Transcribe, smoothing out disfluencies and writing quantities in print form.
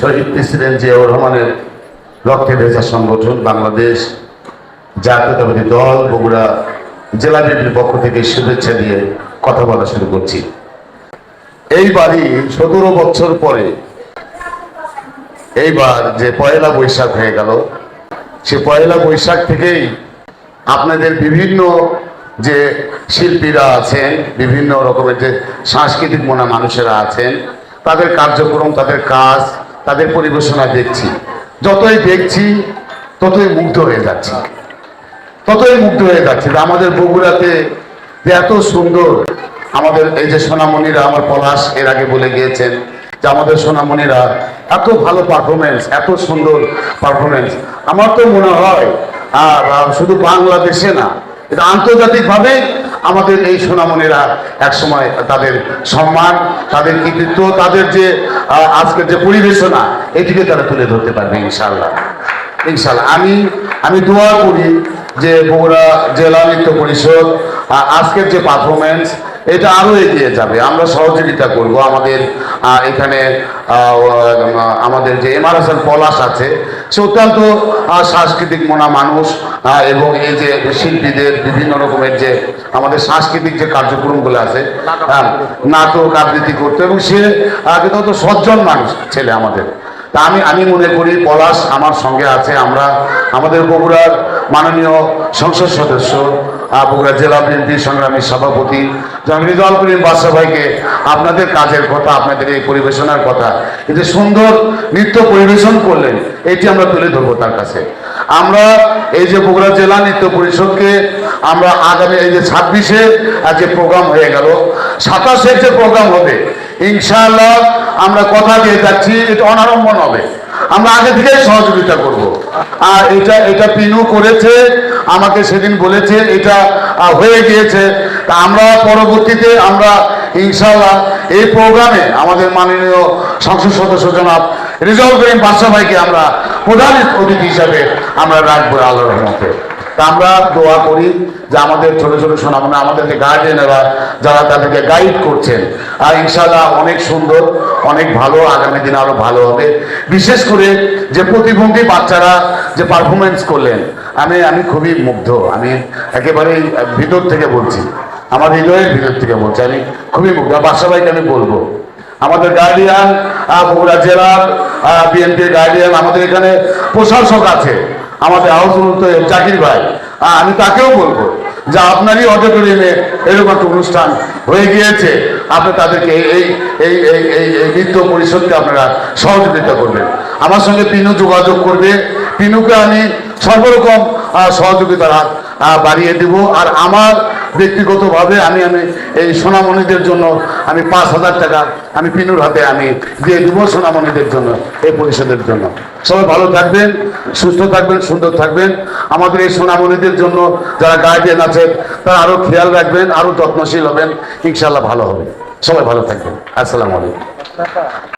শহীদ president Ziaur রহমানের রক্তে ভেজা সংগঠন বাংলাদেশ জাতীয়তাবাদী দল বগুড়া জেলা বিএনপির পক্ষ থেকে শুভেচ্ছা দিয়ে কথা বলা শুরু করছি। এইবারই 17 বছর পরে এইবার যে পয়লা বৈশাখ হয়ে গেল, সে পয়লা বৈশাখ থেকেই আপনাদের বিভিন্ন যে শিল্পীরা আছেন, বিভিন্ন রকমের যে সাংস্কৃতিক মনা মানুষেরা আছেন, তাদের কার্যক্রম, তাদের কাজ, তাদের পরিবেশনা দেখছি। যতই দেখছি ততই মুগ্ধ হয়ে যাচ্ছি, আমাদের বগুড়াতে যে এত সুন্দর আমাদের এই যে সোনামণিরা, আমার পলাশ এর আগে বলে গিয়েছেন যে আমাদের সোনামণিরা এত ভালো পারফরমেন্স, এত সুন্দর পারফরমেন্স। আমার তো মনে হয় শুধু বাংলাদেশে না, এটা আন্তর্জাতিকভাবে আমাদের এই সোনামণিরা একসময় তাদের সম্মান, তাদের কৃতিত্ব, তাদের যে আজকের যে পরিবেশনা, এটিকে তারা তুলে ধরতে পারবে ইনশাআল্লাহ। আমি দোয়া করি যে বগুড়া জেলা নৃত্য পরিষদ আজকের যে পারফরমেন্স, এটা আরো এগিয়ে যাবে। আমরা সহযোগিতা করব। আমাদের এখানে আমাদের যে এমআর হাসান পলাশ আছে, সে অত্যন্ত সাংস্কৃতিক মনা মানুষ, এবং এই যে শিল্পীদের বিভিন্ন রকমের যে আমাদের সাংস্কৃতিক যে কার্যক্রমগুলো আছে, নাটক আবৃত্তি করতে, এবং সে অত্যন্ত সজ্জন মানুষ ছেলে আমাদের। তা আমি মনে করি পলাশ আমার সঙ্গে আছে। আমরা আমাদের বগুড়ার মাননীয় সংসদ সদস্য, বগুড়া জেলা বিএনপির সংগ্রামী সভাপতি জনাব রিজওয়ানুল করিম বাদশা ভাইকে আপনাদের কাজের কথা, আপনাদের এই পরিবেশনার কথা, এই যে সুন্দর নৃত্য পরিবেশন করলেন, এটি আমরা তুলে ধরবো তার কাছে। আমরা এই যে বগুড়া জেলা নৃত্য পরিষদকে আমরা আগামী এই যে 26-এ যে প্রোগ্রাম হয়ে গেল, 27-এর যে প্রোগ্রাম হবে ইনশাআল্লাহ আমরা কথা দিয়ে যাচ্ছি, এটা অনারম্বন হবে। আমরা আগে থেকেই সহযোগিতা করব। আর এটা পিনু করেছে, আমাকে সেদিন বলেছে এটা হয়ে গিয়েছে। তা আমরা পরবর্তীতে আমরা ইনশাআল্লাহ এই প্রোগ্রামে আমাদের মাননীয় সংসদ সদস্য জনাব রিজওয়ানুল করিম বাদশা ভাইকে আমরা প্রধান অতিথি হিসাবে আমরা রাখবো আল্লাহর রহমতে। তা আমরা দোয়া করি যে আমাদের ছোট ছোট সোনামণি, আমাদের যে গার্ডিয়ানেরা যারা তাদেরকে গাইড করছেন, আর ইনশাআল্লাহ অনেক সুন্দর, অনেক ভালো, আগামী দিনে আরো ভালো হবে। বিশেষ করে যে প্রতিবন্ধী বাচ্চারা যে পারফরমেন্স করলেন, আমি খুবই মুগ্ধ। আমি একেবারেই ভিতর থেকে বলছি, আমার হৃদয়ের ভিতর থেকে বলছি, আমি খুবই মুগ্ধ। বাদশা ভাইকে আমি বলবো, আমাদের গার্ডিয়ান, বগুড়া জেলার বিএনপির গার্ডিয়ান, আমাদের এখানে প্রশাসক আছে আমাদের হাউসুল জাকির ভাই, আমি তাকেও বলবো যে আপনারই অডিটোরিয়ামে এরকম একটা অনুষ্ঠান হয়ে গিয়েছে, আপনি তাদেরকে এই এই এই এই নৃত্য পরিষদকে আপনারা সহযোগিতা করবেন। আমার সঙ্গে পিনু যোগাযোগ করবে, পিনুকে আমি সর্বরকম সহযোগিতা বাড়িয়ে দেব। আর আমার ব্যক্তিগতভাবে আমি এই সোনামণিদের জন্য আমি 5,000 টাকা আমি পিনুর হাতে আমি দিয়ে দেব সোনামণিদের জন্য, এই পরিষদের জন্য। সবাই ভালো থাকবেন, সুস্থ থাকবেন, সুন্দর থাকবেন। আমাদের এই সোনামণিদের জন্য যারা গার্ডিয়ান আছেন তারা আরো খেয়াল রাখবেন, আরো যত্নশীল হবেন, ইনশাআল্লাহ ভালো হবে। সবাই ভালো থাকবেন। আসসালামু আলাইকুম।